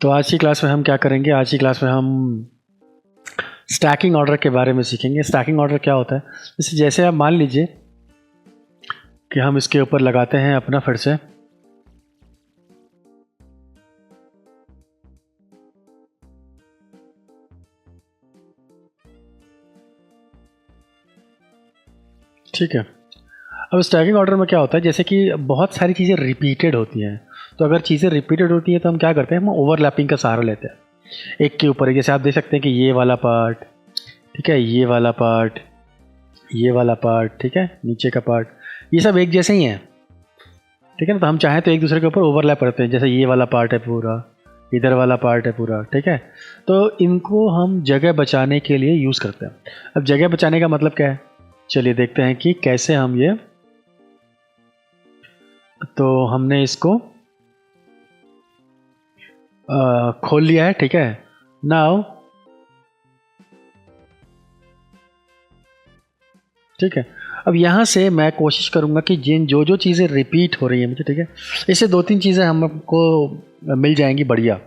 तो आज की क्लास में हम क्या करेंगे, आज की क्लास में हम स्टैकिंग ऑर्डर के बारे में सीखेंगे। स्टैकिंग ऑर्डर क्या होता है, जैसे आप मान लीजिए कि हम इसके ऊपर लगाते हैं अपना फिर से ठीक है। अब स्टैकिंग ऑर्डर में क्या होता है, जैसे कि बहुत सारी चीज़ें रिपीटेड होती हैं, तो अगर चीज़ें रिपीटेड होती हैं तो हम क्या करते हैं, हम ओवरलैपिंग का सहारा लेते हैं एक के ऊपर एक। जैसे आप देख सकते हैं कि ये वाला पार्ट, ठीक है, ये वाला पार्ट, ये वाला पार्ट, ठीक है, नीचे का पार्ट, ये सब एक जैसे ही हैं, ठीक है ना। तो हम चाहें तो एक दूसरे के ऊपर ओवरलैप करते हैं, जैसे ये वाला पार्ट है पूरा, इधर वाला पार्ट है पूरा, ठीक है। तो इनको हम जगह बचाने के लिए यूज़ करते हैं। अब जगह बचाने का मतलब क्या है, चलिए देखते हैं कि कैसे हम ये, तो हमने इसको खोल लिया है, ठीक है। नाउ ठीक है, अब यहाँ से मैं कोशिश करूँगा कि जिन जो जो चीज़ें रिपीट हो रही हैं मुझे, ठीक है, इससे दो तीन चीज़ें हमको मिल जाएंगी बढ़िया।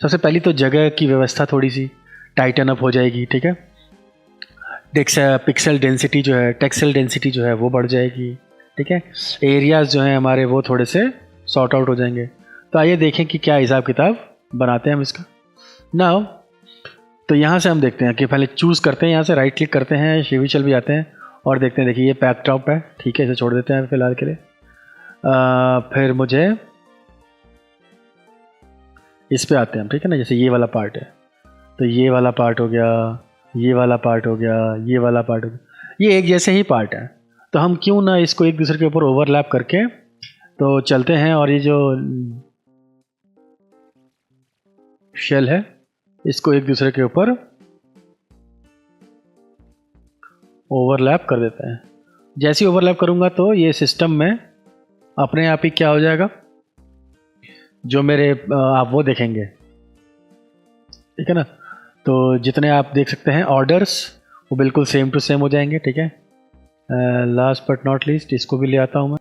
सबसे पहली तो जगह की व्यवस्था थोड़ी सी टाइटन अप हो जाएगी, ठीक है। पिक्सल डेंसिटी जो है, टेक्सचर डेंसिटी जो है वो बढ़ जाएगी, ठीक है। एरियाज़ जो हैं हमारे वो थोड़े से सॉर्ट आउट हो जाएंगे। तो आइए देखें कि क्या हिसाब किताब बनाते हैं हम इसका। नाउ तो यहाँ से हम देखते हैं कि पहले चूज़ करते हैं, यहाँ से राइट क्लिक करते हैं, शिविचल भी आते हैं और देखते हैं। देखिए ये पैक टॉप है, ठीक है, इसे छोड़ देते हैं फिलहाल के लिए। फिर मुझे इस पे आते हैं हम, ठीक है ना। जैसे ये वाला पार्ट है, तो ये वाला पार्ट हो गया, ये वाला पार्ट हो गया, ये वाला पार्ट हो गया, ये एक जैसे ही पार्ट है। तो हम क्यों ना इसको एक दूसरे के ऊपर ओवरलैप करके तो चलते हैं, और ये जो शेल है इसको एक दूसरे के ऊपर ओवरलैप कर देते हैं। जैसे ही ओवरलैप करूँगा तो ये सिस्टम में अपने आप ही क्या हो जाएगा, जो मेरे आप वो देखेंगे, ठीक है ना। तो जितने आप देख सकते हैं ऑर्डर्स वो बिल्कुल सेम टू सेम हो जाएंगे, ठीक है। लास्ट बट नॉट लीस्ट इसको भी ले आता हूँ मैं,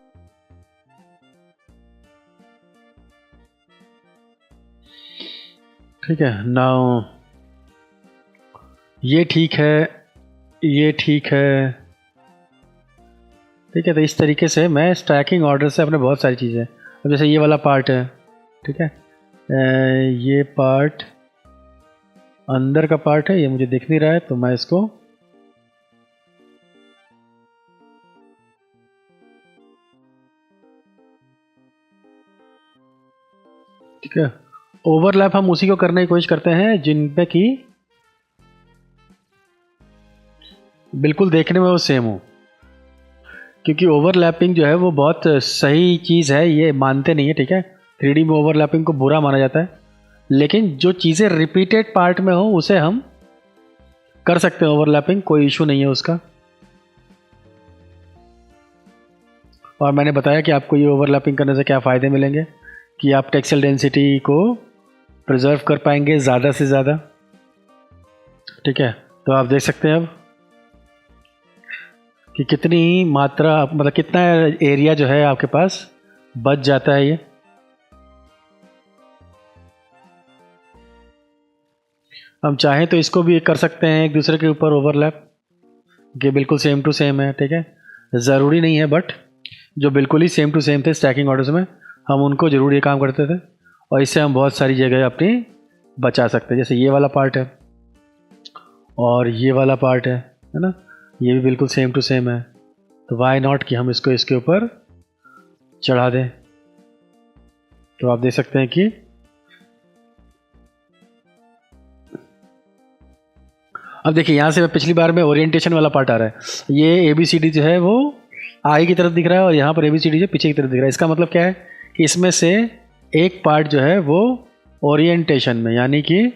ठीक है। नाउ ये ठीक है, ये ठीक है, ठीक है। तो इस तरीके से मैं स्टैकिंग ऑर्डर से अपने बहुत सारी चीज़ें, अब जैसे ये वाला पार्ट है, ठीक है, ये पार्ट अंदर का पार्ट है, ये मुझे दिख नहीं रहा है, तो मैं इसको ठीक है, ओवरलैप हम उसी को करने की कोशिश करते हैं जिन पे कि बिल्कुल देखने में वो सेम हो, क्योंकि ओवरलैपिंग जो है वो बहुत सही चीज़ है, ये मानते नहीं है, ठीक है। 3D में ओवरलैपिंग को बुरा माना जाता है, लेकिन जो चीज़ें रिपीटेड पार्ट में हो उसे हम कर सकते हैं ओवरलैपिंग, कोई इशू नहीं है उसका। और मैंने बताया कि आपको ये ओवरलैपिंग करने से क्या फ़ायदे मिलेंगे, कि आप टेक्सचर डेंसिटी को प्रिजर्व कर पाएंगे ज़्यादा से ज़्यादा, ठीक है। तो आप देख सकते हैं अब कि कितनी मात्रा, मतलब कितना एरिया जो है आपके पास बच जाता है। ये हम चाहें तो इसको भी कर सकते हैं एक दूसरे के ऊपर ओवरलैप, कि बिल्कुल सेम टू सेम है, ठीक है। ज़रूरी नहीं है, बट जो बिल्कुल ही सेम टू सेम थे स्टैकिंग ऑर्डर्स में, हम उनको ज़रूर ये काम करते थे, और इससे हम बहुत सारी जगह अपनी बचा सकते हैं। जैसे ये वाला पार्ट है और ये वाला पार्ट है ना, ये भी बिल्कुल सेम टू सेम है, तो वाई नॉट कि हम इसको इसके ऊपर चढ़ा दें। तो आप देख सकते हैं कि अब देखिए यहाँ से पिछली बार में ओरिएंटेशन वाला पार्ट आ रहा है, ये ABCD जो है वो आगे की तरफ दिख रहा है और यहाँ पर ABCD जो पीछे की तरफ दिख रहा है। इसका मतलब क्या है कि इसमें से एक पार्ट जो है वो ओरिएंटेशन में, यानी कि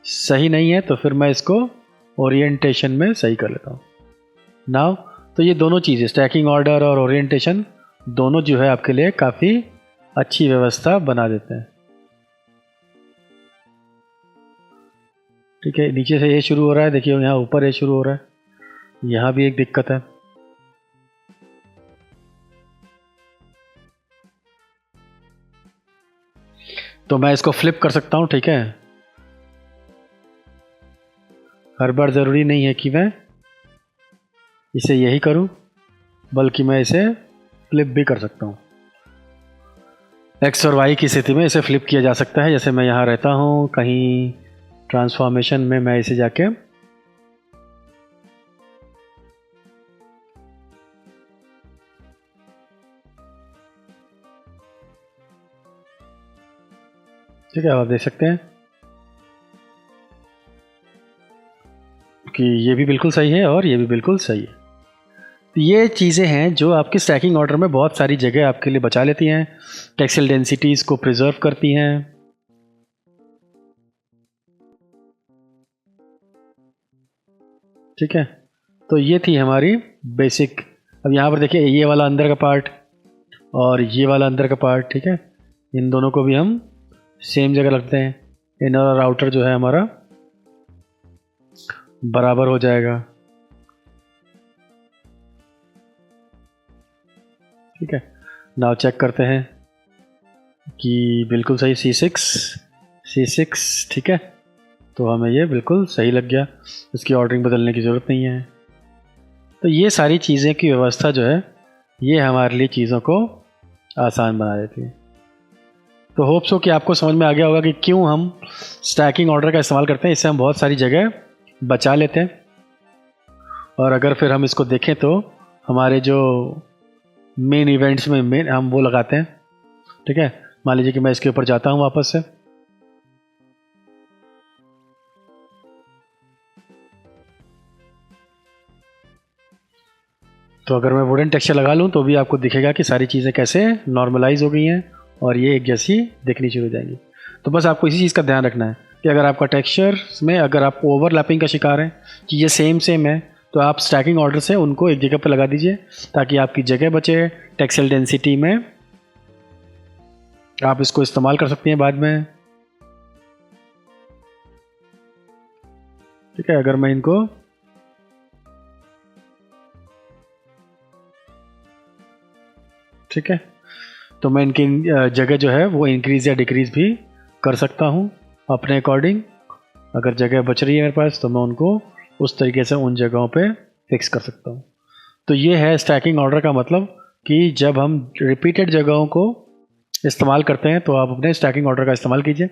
सही नहीं है, तो फिर मैं इसको ओरिएंटेशन में सही कर लेता हूँ। नाउ तो ये दोनों चीज़ें, स्टैकिंग ऑर्डर और ओरिएंटेशन, दोनों जो है आपके लिए काफ़ी अच्छी व्यवस्था बना देते हैं। ठीक है, नीचे से ए शुरू हो रहा है, देखिए यहाँ ऊपर ए शुरू हो रहा है, यहाँ भी एक दिक्कत है। तो मैं इसको फ्लिप कर सकता हूँ, ठीक है। हर बार ज़रूरी नहीं है कि मैं इसे यही करूँ, बल्कि मैं इसे फ्लिप भी कर सकता हूँ। एक्स और वाई की स्थिति में इसे फ्लिप किया जा सकता है। जैसे मैं यहाँ रहता हूँ, कहीं ट्रांसफॉर्मेशन में मैं इसे जाके ठीक है, आप देख सकते हैं कि ये भी बिल्कुल सही है और ये भी बिल्कुल सही है। ये चीज़ें हैं जो आपकी स्टैकिंग ऑर्डर में बहुत सारी जगह आपके लिए बचा लेती हैं, टेक्सटाइल डेंसिटीज़ को प्रिजर्व करती हैं। ठीक है, तो ये थी हमारी बेसिक। अब यहाँ पर देखिए, ये वाला अंदर का पार्ट और ये वाला अंदर का पार्ट, ठीक है, इन दोनों को भी हम सेम जगह रखते हैं। इनर और आउटर जो है हमारा बराबर हो जाएगा। ठीक है, नाउ चेक करते हैं कि बिल्कुल सही C6, ठीक है, तो हमें ये बिल्कुल सही लग गया, इसकी ऑर्डरिंग बदलने की ज़रूरत नहीं है। तो ये सारी चीज़ें की व्यवस्था जो है ये हमारे लिए चीज़ों को आसान बना देती है। तो होप सो कि आपको समझ में आ गया होगा कि क्यों हम स्टैकिंग ऑर्डर का इस्तेमाल करते हैं। इससे हम बहुत सारी जगह बचा लेते हैं, और अगर फिर हम इसको देखें तो हमारे जो मेन इवेंट्स में मेन हम वो लगाते हैं। ठीक है, मान लीजिए कि मैं इसके ऊपर जाता हूँ वापस से, तो अगर मैं वुडन टेक्सचर लगा लूँ तो भी आपको दिखेगा कि सारी चीज़ें कैसे नॉर्मलाइज हो गई हैं और ये एक जैसी दिखनी शुरू हो जाएंगी। तो बस आपको इसी चीज़ का ध्यान रखना है कि अगर आपका टेक्सचर में अगर आप ओवरलैपिंग का शिकार हैं, चीज़ें सेम है, तो आप स्टैकिंग ऑर्डर से उनको एक जगह पर लगा दीजिए ताकि आपकी जगह बचे। टेक्सटाइल डेंसिटी में आप इसको इस्तेमाल कर सकते हैं बाद में। ठीक है, अगर मैं इनको ठीक है, तो मैं इनकी जगह जो है वो इंक्रीज़ या डिक्रीज़ भी कर सकता हूँ अपने अकॉर्डिंग। अगर जगह बच रही है मेरे पास तो मैं उनको उस तरीके से उन जगहों पे फिक्स कर सकता हूँ। तो ये है स्टैकिंग ऑर्डर का मतलब कि जब हम रिपीटेड जगहों को इस्तेमाल करते हैं तो आप अपने स्टैकिंग ऑर्डर का इस्तेमाल कीजिए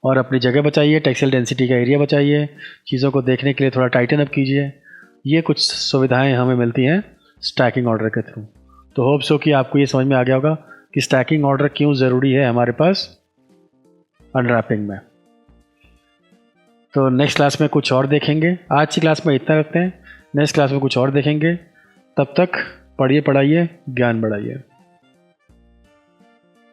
और अपनी जगह बचाइए, टेक्सटाइल डेंसिटी का एरिया बचाइए, चीज़ों को देखने के लिए थोड़ा टाइटन अप कीजिए। ये कुछ सुविधाएं हमें मिलती हैं स्टैकिंग ऑर्डर के थ्रू। तो होप सो कि आपको ये समझ में आ गया होगा कि स्टैकिंग ऑर्डर क्यों ज़रूरी है हमारे पास अनरैपिंग में। तो नेक्स्ट क्लास में कुछ और देखेंगे। आज की क्लास में इतना रखते हैं, नेक्स्ट क्लास में कुछ और देखेंगे। तब तक पढ़िए, पढ़ाइए, ज्ञान बढ़ाइए।